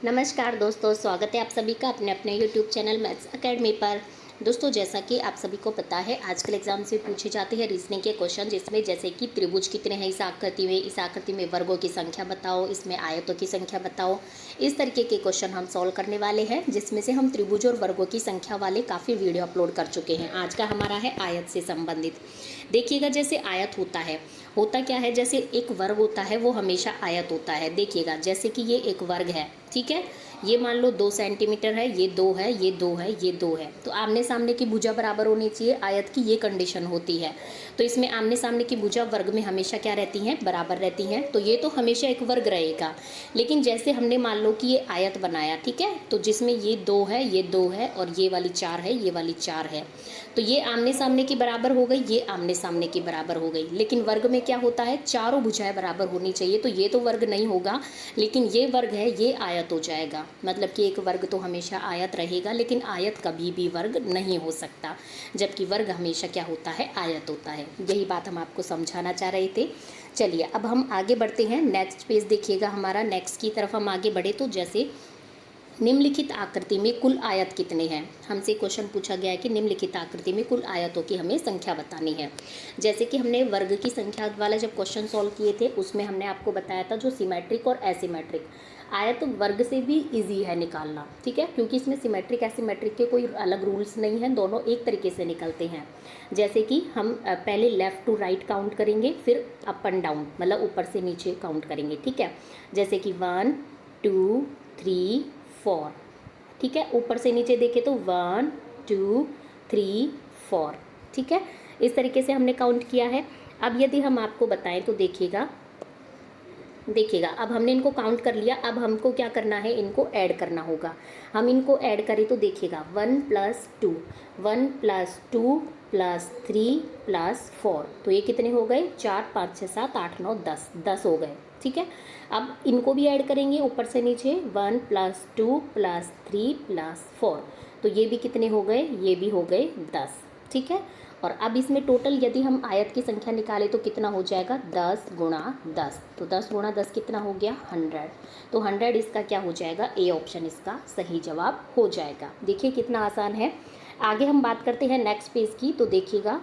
नमस्कार दोस्तों, स्वागत है आप सभी का अपने अपने यूट्यूब चैनल मैथ्स एकेडमी पर। दोस्तों, जैसा कि आप सभी को पता है, आजकल एग्जाम से पूछे जाते हैं रीजनिंग के क्वेश्चन, जिसमें जैसे कि त्रिभुज कितने हैं इस आकृति में वर्गों की संख्या बताओ, इसमें आयतों की संख्या बताओ। इस तरीके के क्वेश्चन हम सॉल्व करने वाले हैं, जिसमें से हम त्रिभुज और वर्गों की संख्या वाले काफ़ी वीडियो अपलोड कर चुके हैं। आज का हमारा है आयत से संबंधित। देखिएगा, जैसे आयत होता क्या है, जैसे एक वर्ग होता है वो हमेशा आयत होता है। देखिएगा, जैसे कि ये एक वर्ग है, ठीक है। ये मान लो 2 सेंटीमीटर है, ये 2 है, ये 2 है, ये 2 है, तो आमने सामने की भुजा बराबर होनी चाहिए। आयत की ये कंडीशन होती है। तो इसमें आमने सामने की भुजा वर्ग में हमेशा क्या रहती हैं, बराबर रहती हैं। तो ये तो हमेशा एक वर्ग रहेगा। लेकिन जैसे हमने मान लो कि ये आयत बनाया, ठीक है, तो जिसमें ये 2 है, ये 2 है और ये वाली 4 है, ये वाली 4 है, तो ये आमने सामने की बराबर हो गई, ये आमने सामने की बराबर हो गई। लेकिन वर्ग में क्या होता है, चारों भुजाएं बराबर होनी चाहिए। तो ये तो वर्ग नहीं होगा, लेकिन ये वर्ग है, ये आयत हो जाएगा। मतलब कि एक वर्ग तो हमेशा आयत रहेगा, लेकिन आयत कभी भी वर्ग नहीं हो सकता, जबकि वर्ग हमेशा क्या होता है, आयत होता है। यही बात हम आपको समझाना चाह रहे थे। चलिए अब हम आगे बढ़ते हैं। नेक्स्ट पेज देखिएगा हमारा, नेक्स्ट की तरफ हम आगे बढ़े तो जैसे निम्नलिखित आकृति में कुल आयत कितने हैं। हमसे क्वेश्चन पूछा गया है कि निम्नलिखित आकृति में कुल आयतों की हमें संख्या बतानी है। जैसे कि हमने वर्ग की संख्या वाला जब क्वेश्चन सॉल्व किए थे, उसमें हमने आपको बताया था जो सिमेट्रिक और एसिमेट्रिक आयत वर्ग से भी इजी है निकालना, ठीक है, क्योंकि इसमें सिमेट्रिक एसिमेट्रिक के कोई अलग रूल्स नहीं हैं, दोनों एक तरीके से निकलते हैं। जैसे कि हम पहले लेफ़्ट टू राइट काउंट करेंगे, फिर अप एंड डाउन, मतलब ऊपर से नीचे काउंट करेंगे, ठीक है। जैसे कि 1 2 3 4, ठीक है। ऊपर से नीचे देखें तो 1 2 3 4, ठीक है। इस तरीके से हमने काउंट किया है। अब यदि हम आपको बताएं तो देखिएगा, अब हमने इनको काउंट कर लिया। अब हमको क्या करना है, इनको ऐड करना होगा। हम इनको ऐड करें तो देखिएगा 1 + 2 1 + 2 + 3 + 4, तो ये कितने हो गए, 4 5 6 7 8 9 10, 10 हो गए, ठीक है। अब इनको भी ऐड करेंगे ऊपर से नीचे, 1 + 2 + 3 + 4, तो ये भी कितने हो गए, ये भी हो गए 10, ठीक है। और अब इसमें टोटल यदि हम आयत की संख्या निकालें तो कितना हो जाएगा, 10 × 10, तो 10 × 10 कितना हो गया, 100। तो 100 इसका क्या हो जाएगा, ए ऑप्शन इसका सही जवाब हो जाएगा। देखिए कितना आसान है। आगे हम बात करते हैं नेक्स्ट पेज की, तो देखिएगा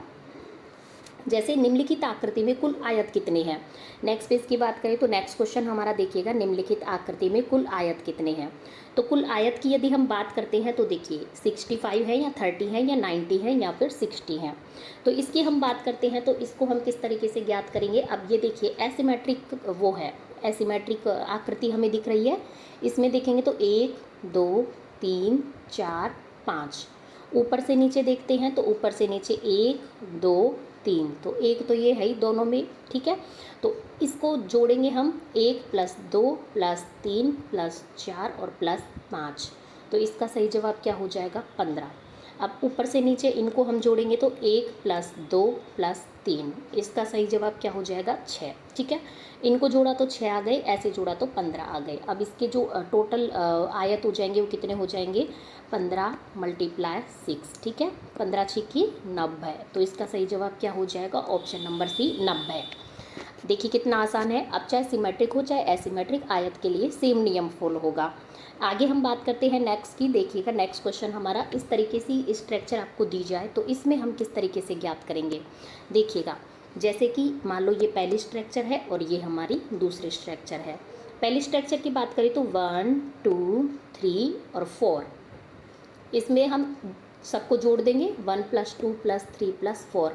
जैसे निम्नलिखित आकृति में कुल आयत कितने हैं। नेक्स्ट पेज की बात करें तो नेक्स्ट क्वेश्चन हमारा देखिएगा, निम्नलिखित आकृति में कुल आयत कितने हैं। तो कुल आयत की यदि हम बात करते हैं तो देखिए 65 है या 30 है या 90 है या फिर 60 है। तो इसकी हम बात करते हैं तो इसको हम किस तरीके से ज्ञात करेंगे। अब ये देखिए एसिमेट्रिक वो है, एसिमेट्रिक आकृति हमें दिख रही है। इसमें देखेंगे तो 1 2 3 4 5, ऊपर से नीचे देखते हैं तो ऊपर से नीचे 1 2 3, तो एक तो ये है ही दोनों में, ठीक है। तो इसको जोड़ेंगे हम, 1 + 2 + 3 + 4 और +5, तो इसका सही जवाब क्या हो जाएगा, 15। अब ऊपर से नीचे इनको हम जोड़ेंगे तो 1 + 2 + 3, इसका सही जवाब क्या हो जाएगा, 6, ठीक है। इनको जोड़ा तो 6 आ गए, ऐसे जोड़ा तो 15 आ गए। अब इसके जो टोटल आयत हो जाएंगे वो कितने हो जाएंगे, 15 × 6, ठीक है, 15 6 90, तो इसका सही जवाब क्या हो जाएगा, ऑप्शन नंबर सी 90। देखिए कितना आसान है। अब चाहे सिमेट्रिक हो चाहे एसिमेट्रिक, आयत के लिए सेम नियम फॉलो होगा। आगे हम बात करते हैं नेक्स्ट की। देखिएगा नेक्स्ट क्वेश्चन हमारा इस तरीके से स्ट्रक्चर आपको दी जाए तो इसमें हम किस तरीके से ज्ञात करेंगे। देखिएगा जैसे कि मान लो ये पहली स्ट्रक्चर है और ये हमारी दूसरी स्ट्रक्चर है। पहली स्ट्रक्चर की बात करें तो 1 2 3 और 4, इसमें हम सबको जोड़ देंगे, 1 + 2 + 3 + 4,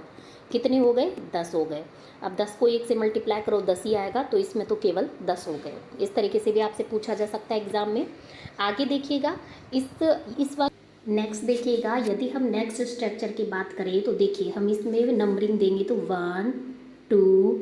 कितने हो गए, 10 हो गए। अब 10 को 1 से मल्टीप्लाई करो, 10 ही आएगा, तो इसमें तो केवल 10 हो गए। इस तरीके से भी आपसे पूछा जा सकता है एग्जाम में। आगे देखिएगा इस बार नेक्स्ट देखिएगा, यदि हम नेक्स्ट स्ट्रक्चर की बात करें तो देखिए हम इसमें नंबरिंग देंगे तो 1 2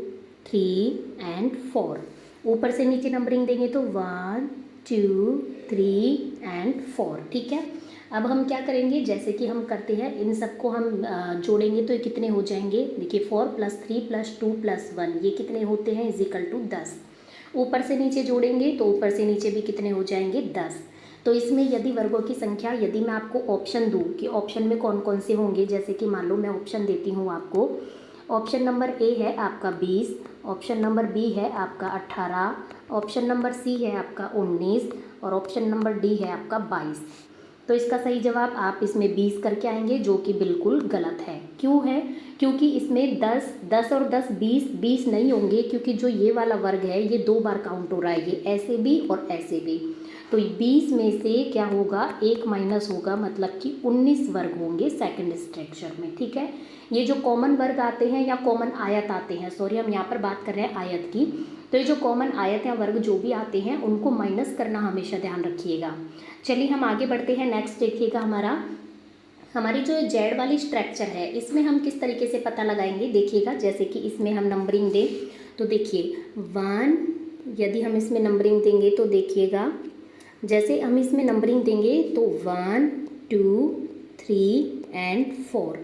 3 एंड 4, ऊपर से नीचे नंबरिंग देंगे तो 1 2 3 एंड 4, ठीक है। अब हम क्या करेंगे, जैसे कि हम करते हैं, इन सबको हम जोड़ेंगे तो ये कितने हो जाएंगे, देखिए 4 + 3 + 2 + 1, ये कितने होते हैं, = 10। ऊपर से नीचे जोड़ेंगे तो ऊपर से नीचे भी कितने हो जाएंगे, 10। तो इसमें यदि वर्गों की संख्या, यदि मैं आपको ऑप्शन दूँ कि ऑप्शन में कौन कौन से होंगे, जैसे कि मान लो मैं ऑप्शन देती हूँ आपको, ऑप्शन नंबर ए है आपका 20, ऑप्शन नंबर बी है आपका 18, ऑप्शन नंबर सी है आपका 19, और ऑप्शन नंबर डी है आपका 22। तो इसका सही जवाब आप इसमें 20 करके आएंगे, जो कि बिल्कुल गलत है। क्यों है? क्योंकि इसमें 10 और 10 20 नहीं होंगे, क्योंकि जो ये वाला वर्ग है ये 2 बार काउंट हो रहा है, ये ऐसे भी और ऐसे भी। तो 20 में से क्या होगा, 1 माइनस होगा, मतलब कि 19 वर्ग होंगे सेकंड स्ट्रक्चर में। ठीक है, ये जो कॉमन वर्ग आते हैं या कॉमन आयत आते हैं, सॉरी हम यहाँ पर बात कर रहे हैं आयत की, तो ये जो कॉमन आयत या वर्ग जो भी आते हैं उनको माइनस करना हमेशा ध्यान रखिएगा। चलिए हम आगे बढ़ते हैं। नेक्स्ट देखिएगा, हमारी जो जेड वाली स्ट्रक्चर है इसमें हम किस तरीके से पता लगाएंगे, देखिएगा। जैसे कि इसमें हम नंबरिंग दें तो देखिए 1, यदि हम इसमें नंबरिंग देंगे तो देखिएगा, जैसे हम इसमें नंबरिंग देंगे तो 1 2 3 एंड 4,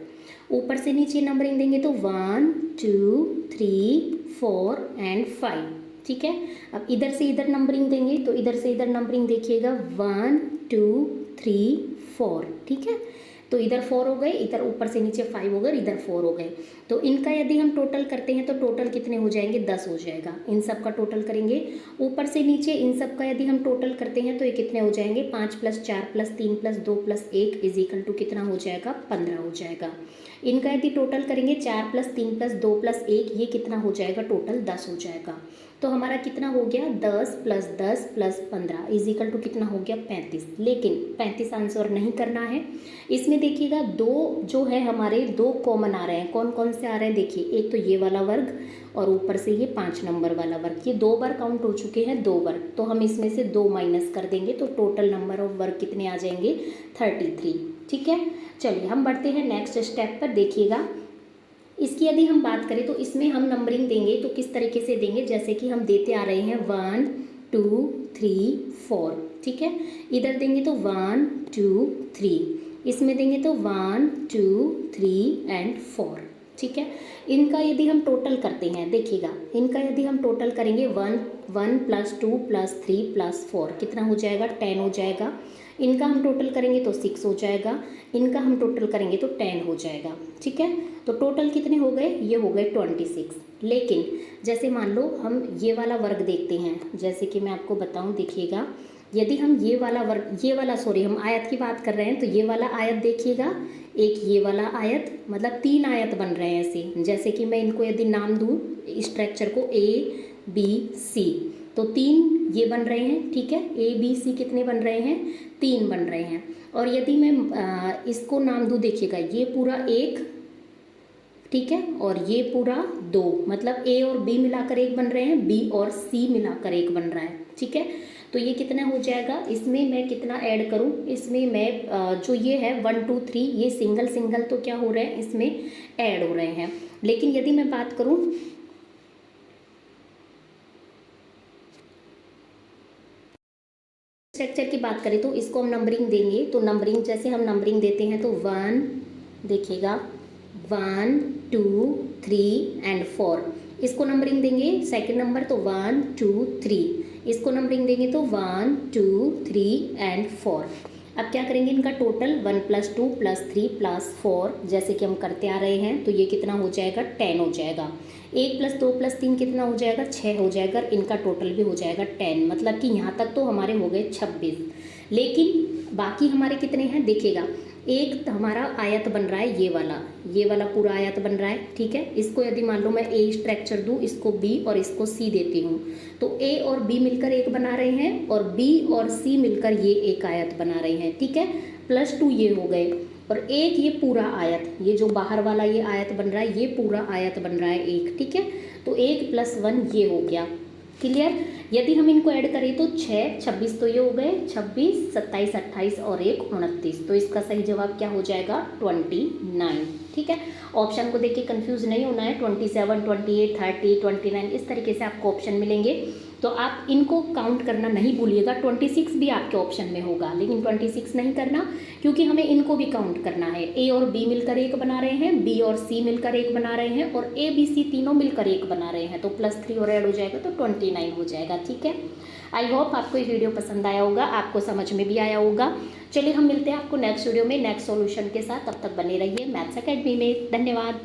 ऊपर से नीचे नंबरिंग देंगे तो 1 2 3 4 एंड 5। ठीक है, अब इधर से इधर नंबरिंग देंगे तो इधर से इधर नंबरिंग देखिएगा 1 2 3 4। ठीक है, तो इधर 4 हो गए, इधर ऊपर से नीचे 5 हो गए, इधर 4 हो गए। तो इनका यदि हम टोटल करते हैं तो टोटल कितने हो जाएंगे, 10 हो जाएगा। इन सब का टोटल करेंगे ऊपर से नीचे, इन सब का यदि हम टोटल करते हैं तो ये कितने हो जाएंगे, 5 + 4 + 3 + 2 + 1 = कितना हो जाएगा, 15 हो जाएगा। इनका यदि टोटल करेंगे 4 + 3 + 2 + 1, ये कितना हो जाएगा, टोटल 10 हो जाएगा। तो हमारा कितना हो गया, 10 + 10 + 15 = कितना हो गया, 35। लेकिन 35 आंसर नहीं करना है। इसमें देखिएगा 2 जो है हमारे 2 कॉमन आ रहे हैं। कौन कौन से आ रहे हैं देखिए, एक तो ये वाला वर्ग और ऊपर से ये 5 नंबर वाला वर्ग, ये 2 बार काउंट हो चुके हैं, 2 वर्ग। तो हम इसमें से 2 माइनस कर देंगे तो टोटल नंबर ऑफ वर्ग कितने आ जाएंगे, 33। ठीक है, चलिए हम बढ़ते हैं नेक्स्ट स्टेप पर। देखिएगा इसकी यदि हम बात करें तो इसमें हम नंबरिंग देंगे तो किस तरीके से देंगे, जैसे कि हम देते आ रहे हैं 1 2 3 4। ठीक है, इधर देंगे तो 1 2 3, इसमें देंगे तो 1 2 3 एंड 4। ठीक है, इनका यदि हम टोटल करते हैं, देखिएगा इनका यदि हम टोटल करेंगे 1 + 2 + 3 + 4 कितना हो जाएगा, 10 हो जाएगा। इनका हम टोटल करेंगे तो 6 हो जाएगा, इनका हम टोटल करेंगे तो 10 हो जाएगा। ठीक है, तो टोटल कितने हो गए, ये हो गए 26। लेकिन जैसे मान लो हम ये वाला वर्ग देखते हैं, जैसे कि मैं आपको बताऊं, देखिएगा यदि हम ये वाला वर्ग, ये वाला सॉरी हम आयत की बात कर रहे हैं, तो ये वाला आयत देखिएगा, एक ये वाला आयत, मतलब 3 आयत बन रहे हैं ऐसे। जैसे कि मैं इनको यदि नाम दूँ स्ट्रक्चर को ABC, तो 3 ये बन रहे हैं। ठीक है, ABC कितने बन रहे हैं, 3 बन रहे हैं। और यदि मैं इसको नाम दूँ, देखिएगा ये पूरा 1, ठीक है, और ये पूरा 2, मतलब A और B मिलाकर 1 बन रहे हैं, B और C मिलाकर 1 बन रहा है। ठीक है, तो ये कितना हो जाएगा, इसमें मैं कितना ऐड करूं, इसमें मैं जो ये है 1 2 3, ये सिंगल तो क्या हो रहे हैं, इसमें ऐड हो रहे हैं। लेकिन यदि मैं बात करूं स्ट्रक्चर की बात करें तो इसको हम नंबरिंग देंगे, तो नंबरिंग जैसे हम नंबरिंग देते हैं तो 1, देखिएगा 1 2 3 एंड 4, इसको नंबरिंग देंगे सेकंड नंबर तो 1 2 3, इसको नंबरिंग देंगे तो 1 2 3 एंड 4। अब क्या करेंगे, इनका टोटल 1 + 2 + 3 + 4 जैसे कि हम करते आ रहे हैं, तो ये कितना हो जाएगा, 10 हो जाएगा। 1 + 2 + 3 कितना हो जाएगा, 6 हो जाएगा। इनका टोटल भी हो जाएगा 10, मतलब कि यहाँ तक तो हमारे हो गए 26। लेकिन बाकी हमारे कितने हैं, देखिएगा एक हमारा आयत बन रहा है, ये वाला पूरा आयत बन रहा है। ठीक है, इसको यदि मान लो मैं A स्ट्रक्चर दूँ, इसको B और इसको C देती हूँ, तो A और B मिलकर 1 बना रहे हैं और B और C मिलकर ये एक आयत बना रहे हैं। ठीक है, +2 ये हो गए, और एक ये पूरा आयत, ये जो बाहर वाला ये आयत बन रहा है, ये पूरा आयत बन रहा है 1। ठीक है, तो 1 + 1 ये हो गया। क्लियर, यदि हम इनको ऐड करें तो 6 26 तो ये हो गए 26 27 28 और 1 29, तो इसका सही जवाब क्या हो जाएगा, 29। ठीक है, ऑप्शन को देख के कन्फ्यूज नहीं होना है। 27 28 30 29 इस तरीके से आपको ऑप्शन मिलेंगे, तो आप इनको काउंट करना नहीं भूलिएगा। 26 भी आपके ऑप्शन में होगा, लेकिन 26 नहीं करना, क्योंकि हमें इनको भी काउंट करना है। A और B मिलकर 1 बना रहे हैं, B और C मिलकर 1 बना रहे हैं, और A B C तीनों मिलकर 1 बना रहे हैं, तो +3 और ऐड हो जाएगा तो 29 हो जाएगा। ठीक है, आई होप आपको ये वीडियो पसंद आया होगा, आपको समझ में भी आया होगा। चलिए हम मिलते हैं आपको नेक्स्ट वीडियो में नेक्स्ट सॉल्यूशन के साथ, तब तक बने रहिए मैथ्स अकेडमी में। धन्यवाद।